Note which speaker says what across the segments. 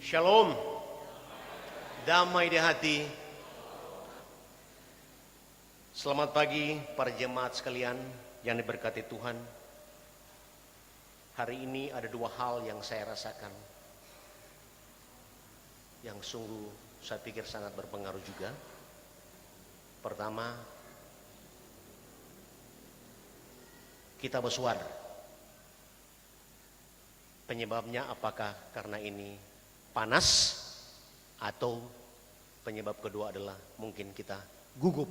Speaker 1: Shalom, damai di hati. Selamat pagi para jemaat sekalian yang diberkati Tuhan. Hari ini ada dua hal yang saya rasakan, yang sungguh saya pikir sangat berpengaruh juga. Pertama, kita bersuara. Penyebabnya apakah karena ini panas, atau penyebab kedua adalah mungkin kita gugup.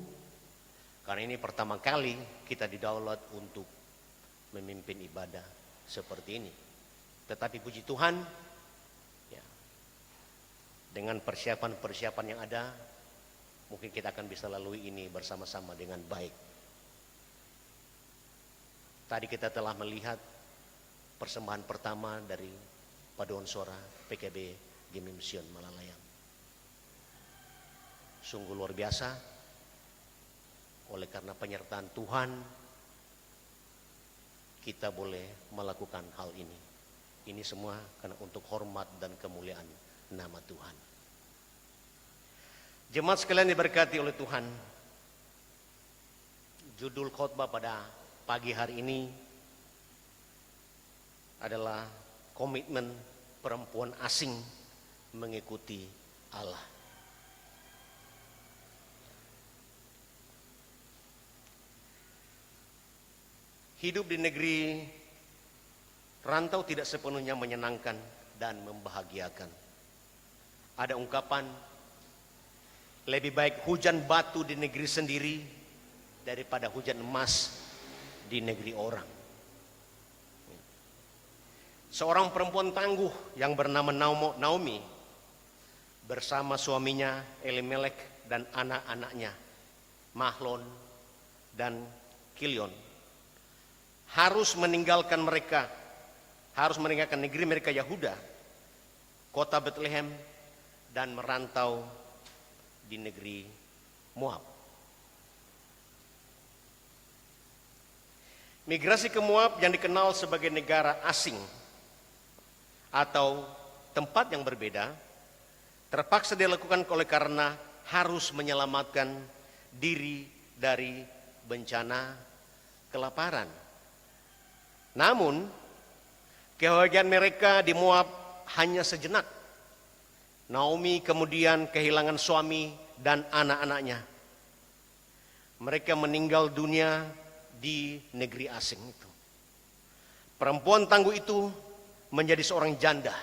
Speaker 1: Karena ini pertama kali kita didaulat untuk memimpin ibadah seperti ini. Tetapi puji Tuhan, ya, dengan persiapan-persiapan yang ada, mungkin kita akan bisa lalui ini bersama-sama dengan baik. Tadi kita telah melihat persembahan pertama dari paduan suara PKB Gemim Sion Malalayang. Sungguh luar biasa, oleh karena penyertaan Tuhan kita boleh melakukan hal ini. Ini semua karena untuk hormat dan kemuliaan nama Tuhan. Jemaat sekalian diberkati oleh Tuhan. Judul khotbah pada pagi hari ini adalah komitmen perempuan asing mengikuti Allah. Hidup di negeri rantau tidak sepenuhnya menyenangkan dan membahagiakan. Ada ungkapan, lebih baik hujan batu di negeri sendiri daripada hujan emas di negeri orang. Seorang perempuan tangguh yang bernama Naomi bersama suaminya Elimelek dan anak-anaknya Mahlon dan Kilion harus meninggalkan negeri mereka Yahuda, kota Bethlehem, dan merantau di negeri Moab. Migrasi ke Moab yang dikenal sebagai negara asing atau tempat yang berbeda terpaksa dilakukan oleh karena harus menyelamatkan diri dari bencana kelaparan. Namun kebahagiaan mereka di Moab hanya sejenak. Naomi kemudian kehilangan suami dan anak-anaknya. Mereka meninggal dunia di negeri asing itu. Perempuan tangguh itu menjadi seorang janda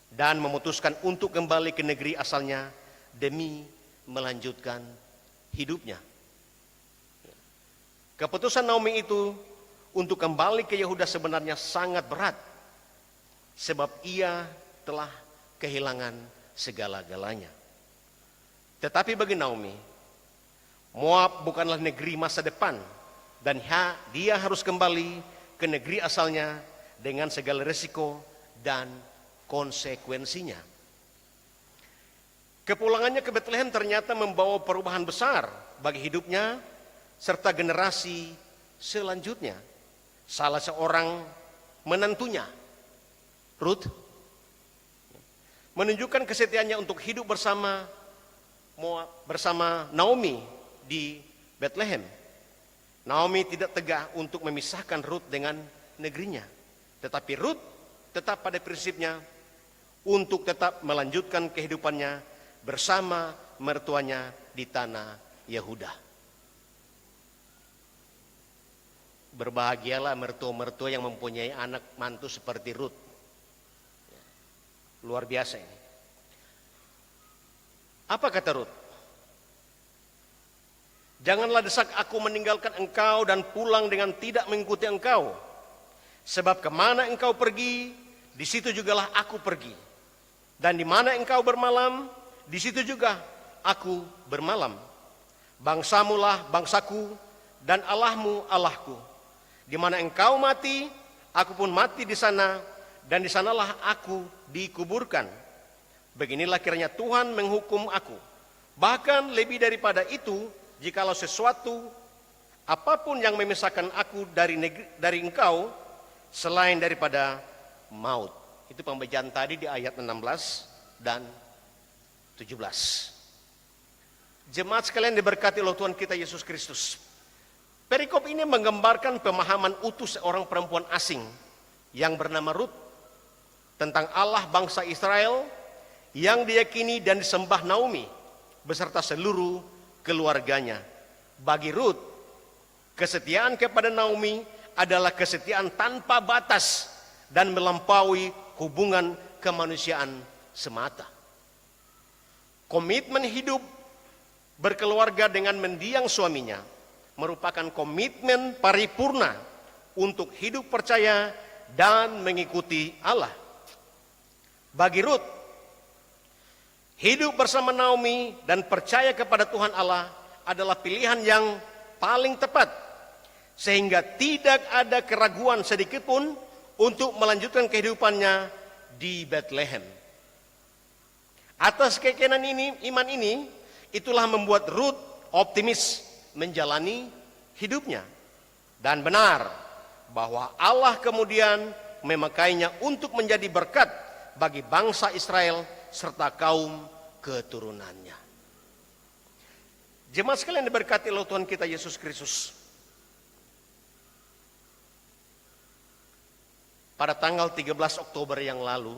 Speaker 1: dan memutuskan untuk kembali ke negeri asalnya demi melanjutkan hidupnya. Keputusan Naomi itu untuk kembali ke Yehuda sebenarnya sangat berat, sebab ia telah kehilangan segala-galanya. Tetapi bagi Naomi, Moab bukanlah negeri masa depan, dan dia harus kembali ke negeri asalnya dengan segala risiko dan konsekuensinya. Kepulangannya ke Bethlehem ternyata membawa perubahan besar bagi hidupnya serta generasi selanjutnya. Salah seorang menantunya, Ruth, menunjukkan kesetiaannya untuk hidup bersama Naomi di Bethlehem. Naomi tidak tegak untuk memisahkan Ruth dengan negerinya, tetapi Ruth tetap pada prinsipnya untuk tetap melanjutkan kehidupannya bersama mertuanya di tanah Yehuda. Berbahagialah mertua-mertua yang mempunyai anak mantu seperti Ruth. Luar biasa ini. Apa kata Ruth? Janganlah desak aku meninggalkan engkau dan pulang dengan tidak mengikuti engkau. Sebab kemana engkau pergi, di situ jugalah aku pergi. Dan di mana engkau bermalam, di situ juga aku bermalam. Bangsamulah bangsaku dan Allahmu Allahku. Di mana engkau mati, aku pun mati di sana, dan di sanalah aku dikuburkan. Beginilah kiranya Tuhan menghukum aku. Bahkan lebih daripada itu, jikalau sesuatu apapun yang memisahkan aku dari engkau, selain daripada maut. Itu pembacaan tadi di ayat 16 dan 17. Jemaat sekalian diberkati oleh Tuhan kita Yesus Kristus. Perikop ini menggambarkan pemahaman utuh seorang perempuan asing yang bernama Rut tentang Allah bangsa Israel yang diyakini dan disembah Naomi beserta seluruh keluarganya. Bagi Rut, kesetiaan kepada Naomi adalah kesetiaan tanpa batas dan melampaui hubungan kemanusiaan semata. Komitmen hidup berkeluarga dengan mendiang suaminya merupakan komitmen paripurna untuk hidup percaya dan mengikuti Allah. Bagi Rut, hidup bersama Naomi dan percaya kepada Tuhan Allah adalah pilihan yang paling tepat, sehingga tidak ada keraguan sedikit pun untuk melanjutkan kehidupannya di Bethlehem. Atas keyakinan ini, iman ini, itulah membuat Rut optimis menjalani hidupnya. Dan benar bahwa Allah kemudian memakainya untuk menjadi berkat bagi bangsa Israel serta kaum keturunannya. Jemaat sekalian diberkati oleh Tuhan kita Yesus Kristus. Pada tanggal 13 Oktober yang lalu,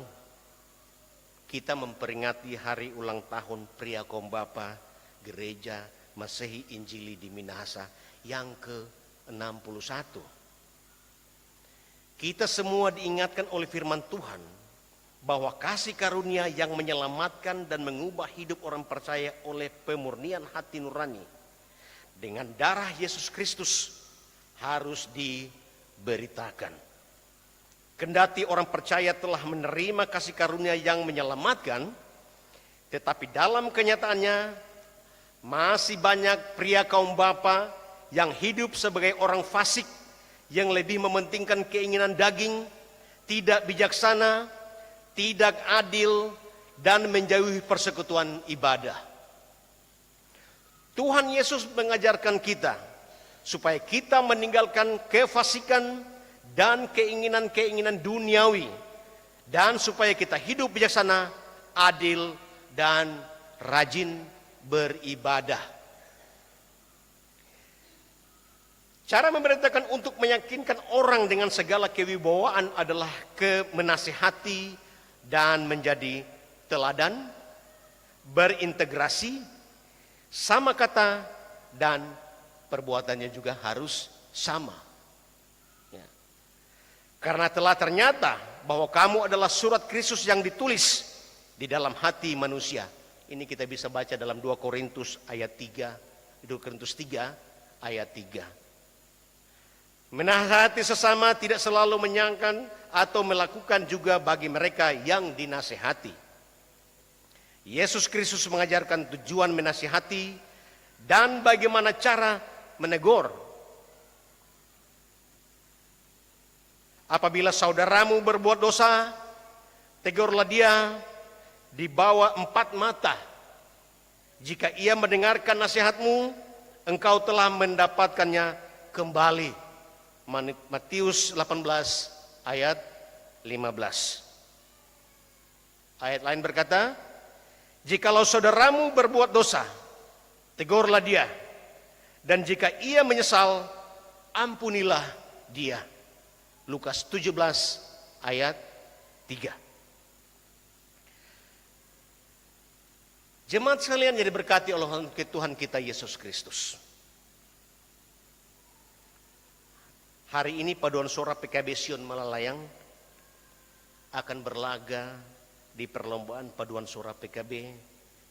Speaker 1: kita memperingati hari ulang tahun Pria Kombapa Gereja Masehi Injili di Minahasa yang ke-61. Kita semua diingatkan oleh firman Tuhan bahwa kasih karunia yang menyelamatkan dan mengubah hidup orang percaya oleh pemurnian hati nurani dengan darah Yesus Kristus harus diberitakan. Kendati orang percaya telah menerima kasih karunia yang menyelamatkan, tetapi dalam kenyataannya masih banyak pria kaum bapa yang hidup sebagai orang fasik yang lebih mementingkan keinginan daging, tidak bijaksana, tidak adil, dan menjauhi persekutuan ibadah. Tuhan Yesus mengajarkan kita supaya kita meninggalkan kefasikan dan keinginan-keinginan duniawi, dan supaya kita hidup bijaksana, adil, dan rajin beribadah. Cara memerintahkan untuk meyakinkan orang dengan segala kewibawaan adalah menasihati dan menjadi teladan, berintegrasi, sama kata, dan perbuatannya juga harus sama. Ya. Karena telah ternyata bahwa kamu adalah surat Kristus yang ditulis di dalam hati manusia. Ini kita bisa baca dalam 2 Korintus ayat 3, 2 Korintus 3 ayat 3. Menasihati sesama tidak selalu menyangkan atau melakukan juga bagi mereka yang dinasihati. Yesus Kristus mengajarkan tujuan menasihati dan bagaimana cara menegur. Apabila saudaramu berbuat dosa, tegurlah dia di bawah 4 mata. Jika ia mendengarkan nasihatmu, engkau telah mendapatkannya kembali. Matius 18 ayat 15. Ayat lain berkata, jikalau saudaramu berbuat dosa, tegurlah dia, dan jika ia menyesal, ampunilah dia. Lukas 17 ayat 3. Jemaat sekalian yang diberkati oleh Tuhan kita Yesus Kristus. Hari ini paduan suara PKB Sion Malalayang akan berlaga di perlombaan paduan suara PKB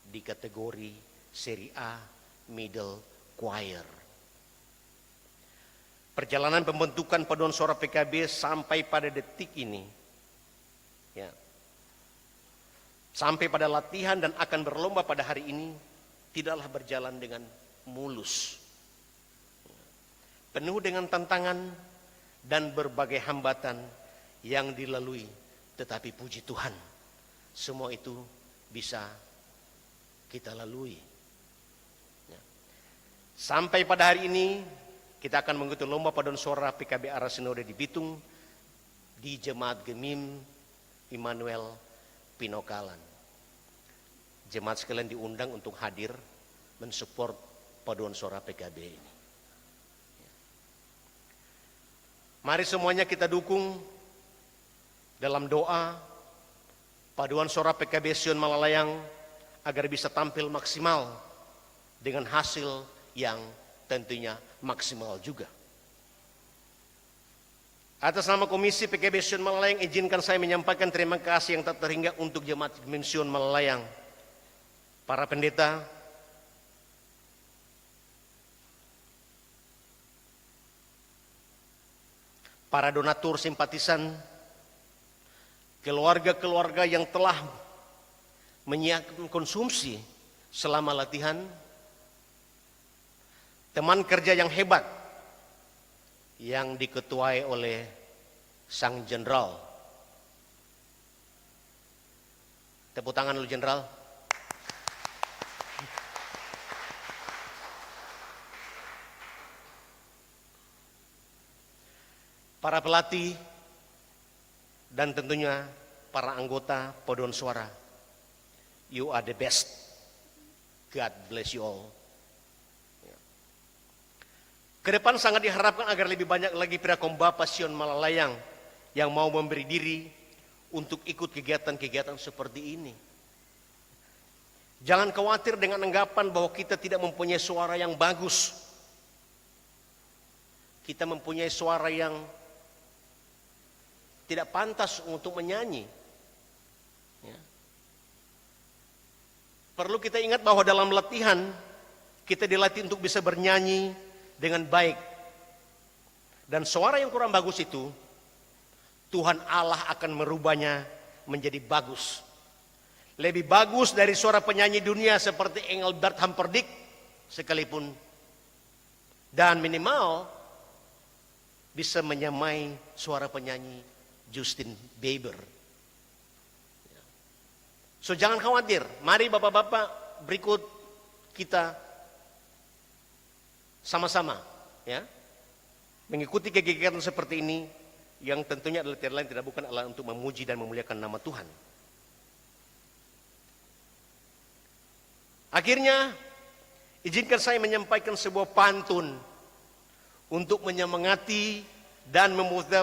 Speaker 1: di kategori Seri A Middle Choir. Perjalanan pembentukan paduan suara PKB sampai pada detik ini, ya, sampai pada latihan dan akan berlomba pada hari ini, tidaklah berjalan dengan mulus. Penuh dengan tantangan dan berbagai hambatan yang dilalui, tetapi puji Tuhan, semua itu bisa kita lalui. Ya. Sampai pada hari ini, kita akan mengikuti lomba paduan suara PKB Arah Sinode di Bitung, di Jemaat Gemim Immanuel Pinokalan. Jemaat sekalian diundang untuk hadir mensupport paduan suara PKB ini. Mari semuanya kita dukung dalam doa paduan suara PKB Sion Malalayang agar bisa tampil maksimal dengan hasil yang tentunya maksimal juga. Atas nama Komisi PKB Sion Malalayang, izinkan saya menyampaikan terima kasih yang tak terhingga untuk jemaat Sion Malalayang, para pendeta, para donatur simpatisan, keluarga-keluarga yang telah menyiapkan konsumsi selama latihan, teman kerja yang hebat yang diketuai oleh Sang Jenderal. Tepuk tangan dulu Jenderal. Para pelatih dan tentunya para anggota paduan suara. You are the best. God bless you all. Ke depan sangat diharapkan agar lebih banyak lagi Prakombapa Sion Malalayang yang mau memberi diri untuk ikut kegiatan-kegiatan seperti ini. Jangan khawatir dengan anggapan bahwa kita tidak mempunyai suara yang bagus. Kita mempunyai suara yang tidak pantas untuk menyanyi. Ya. Perlu kita ingat bahwa dalam latihan kita dilatih untuk bisa bernyanyi dengan baik. Dan suara yang kurang bagus itu Tuhan Allah akan merubahnya menjadi bagus. Lebih bagus dari suara penyanyi dunia seperti Engelbert Humperdinck sekalipun. Dan minimal bisa menyamai suara penyanyi Justin Bieber. So jangan khawatir. Mari bapak-bapak berikut kita sama-sama ya mengikuti kegiatan seperti ini yang tentunya adalah tidak lain tidak bukan adalah untuk memuji dan memuliakan nama Tuhan. Akhirnya izinkan saya menyampaikan sebuah pantun untuk menyemangati dan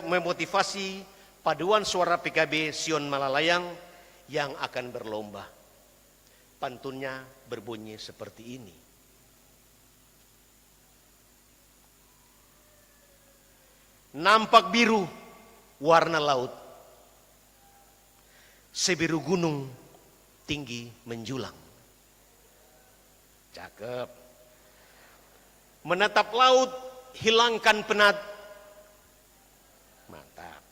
Speaker 1: memotivasi paduan suara PKB Sion Malalayang yang akan berlomba. Pantunnya berbunyi seperti ini. Nampak biru warna laut, sebiru gunung tinggi menjulang. Cakep. Menatap laut, hilangkan penat. Mantap.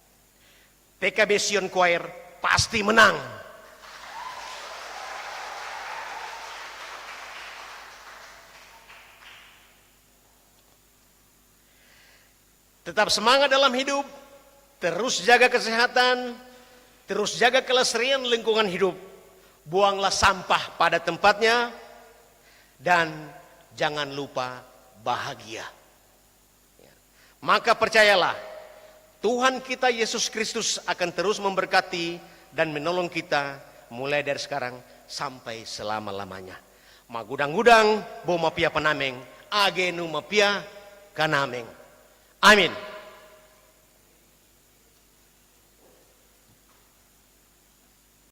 Speaker 1: PKB Sion Choir pasti menang. Tetap semangat dalam hidup, terus jaga kesehatan, terus jaga kelestarian lingkungan hidup. Buanglah sampah pada tempatnya, dan jangan lupa bahagia. Maka percayalah, Tuhan kita Yesus Kristus akan terus memberkati dan menolong kita mulai dari sekarang sampai selama-lamanya. Magudang-gudang, bo mapia panameng, agenu mapia kanameng. Amin.